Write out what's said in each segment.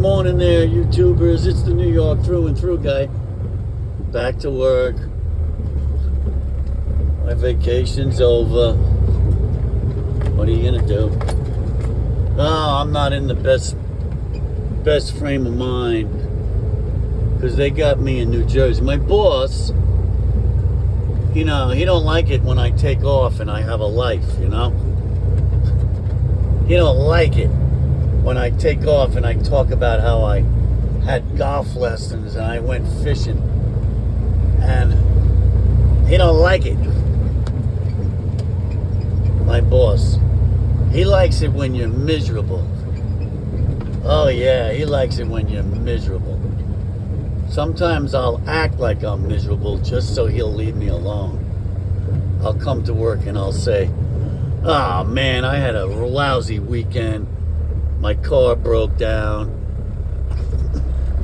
morning there, YouTubers. It's the New York through and through guy. Back to work. My vacation's over. What are you gonna do? Oh, I'm not in the best frame of mind because they got me in New Jersey. My boss, he don't like it when I take off and I have a life, He don't like it when I take off and I talk about how I had golf lessons and I went fishing. And he don't like it. My boss. He likes it when you're miserable. Oh yeah, he likes it when you're miserable. Sometimes I'll act like I'm miserable just so he'll leave me alone. I'll come to work and I'll say, "Oh man, I had a lousy weekend. My car broke down.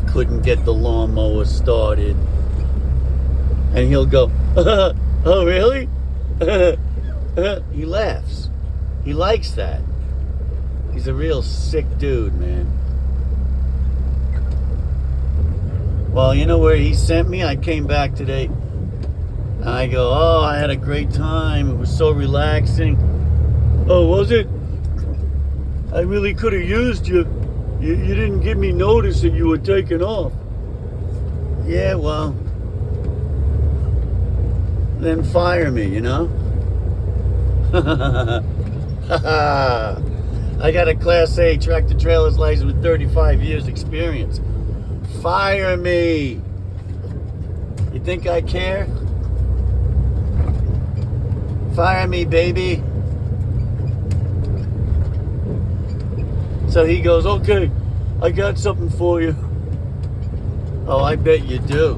Couldn't get the lawnmower started." And he'll go, "Oh really?" He laughs. He likes that. He's a real sick dude, man. Well, you know where he sent me? I came back today. And I go, "Oh, I had a great time. It was so relaxing." "Oh, was it? I really could have used you. You didn't give me notice that you were taking off." "Yeah, well, then fire me, I got a Class A tractor trailer's license with 35 years experience. Fire me. You think I care? Fire me, baby. So he goes, "Okay, I got something for you." "Oh, I bet you do.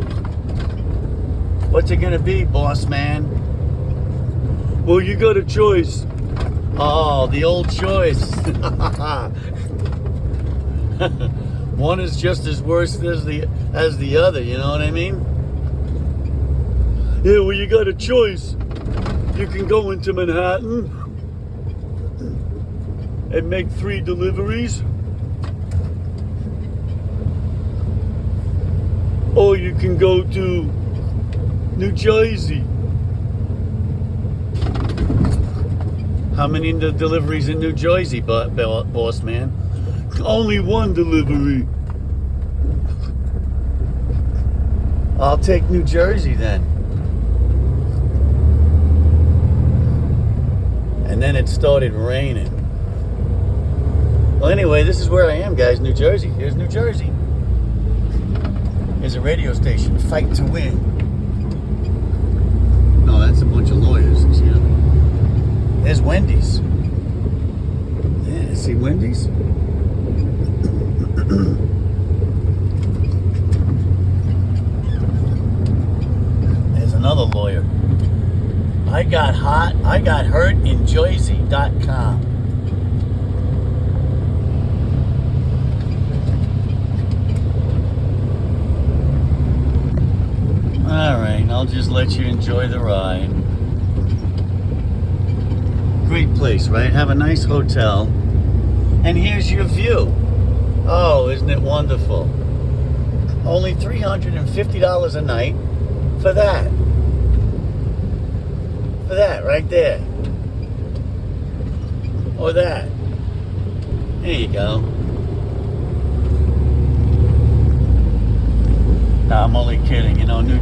What's it gonna be, boss man?" "Well, you got a choice." "Oh, the old choice." One is just as worse as the other, you know what I mean? "Yeah, well, you got a choice. You can go into Manhattan and make 3 deliveries, or you can go to New Jersey." "How many deliveries in New Jersey, boss man?" "Only 1 delivery." "I'll take New Jersey then." And then it started raining. Well, anyway, this is where I am, guys. New Jersey. Here's New Jersey. Here's a radio station. Fight to win. No, that's a bunch of lawyers. Excuse me. There's Wendy's. Yeah, see Wendy's? There's another lawyer. I got hurt in Jersey.com. Alright, I'll just let you enjoy the ride. Great place, right? Have a nice hotel. And here's your view. Oh, isn't it wonderful? Only $350 a night for that. For that, right there. Or that. There you go. No, I'm only kidding. New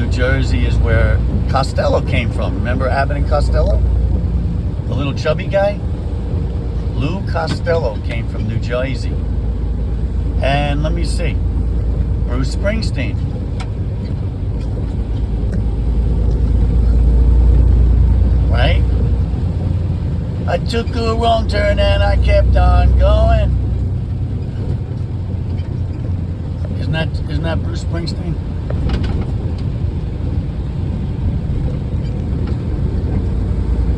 Jersey is where Costello came from. Remember Abbott and Costello? The little chubby guy? Lou Costello came from New Jersey. And let me see. Bruce Springsteen. Right? I took a wrong turn and I kept on going. Isn't that Bruce Springsteen?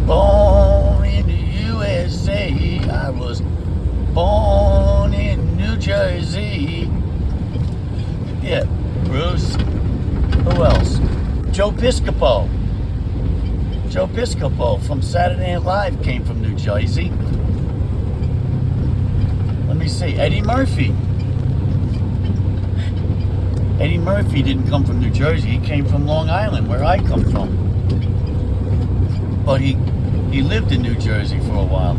Born in the USA, I was born in New Jersey. Yeah, Bruce. Who else? Joe Piscopo. Joe Piscopo from Saturday Night Live came from New Jersey. me see. Eddie Murphy. Eddie Murphy didn't come from New Jersey. He came from Long Island, where I come from. But he lived in New Jersey for a while.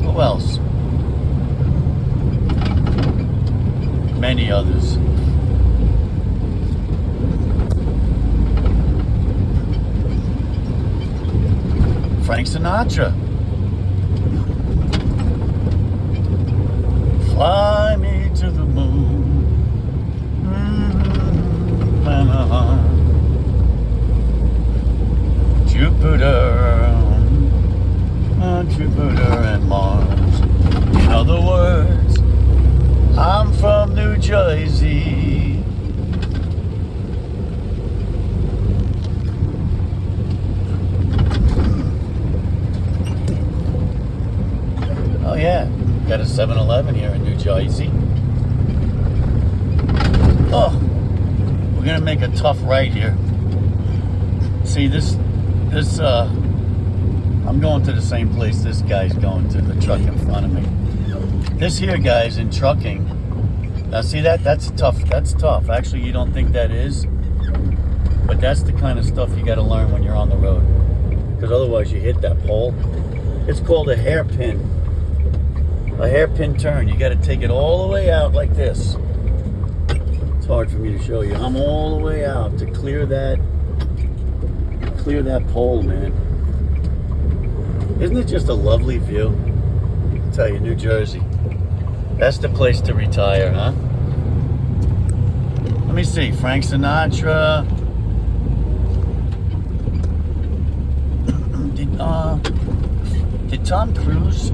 Who else? Many others. Frank Sinatra. Fly me to the moon. Jupiter and Mars. In other words, I'm from New Jersey. Oh yeah, got a 7-Eleven here in New Jersey. Oh, we're gonna make a tough right here. See this, I'm going to the same place this guy's going to, the truck in front of me. This here guy's in trucking. Now see that? That's tough. Actually, you don't think that is, but that's the kind of stuff you got to learn when you're on the road, because otherwise you hit that pole. It's called a hairpin. A hairpin turn. You got to take it all the way out like this. It's hard for me to show you. I'm all the way out to clear that pole, man. Isn't it just a lovely view? I'll tell you, New Jersey. That's the place to retire, huh? Let me see. Frank Sinatra. Did Tom Cruise?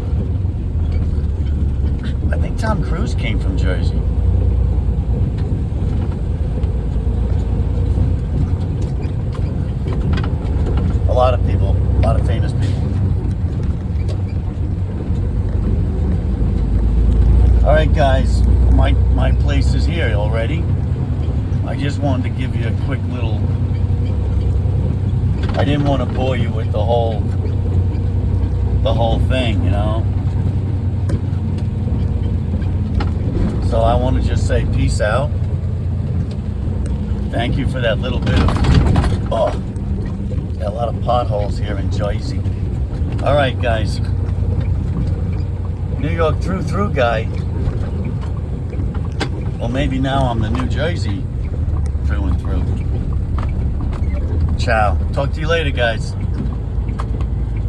I think Tom Cruise came from Jersey. A lot of people, a lot of famous people. All right, guys, my place is here already. I just wanted to give you a quick little. I didn't want to bore you with the whole thing, you know. So I want to just say peace out. Thank you for that little bit of. Oh, got a lot of potholes here in Jersey. All right, guys. New York through guy. Well, maybe now I'm the New Jersey through and through. Ciao. Talk to you later, guys.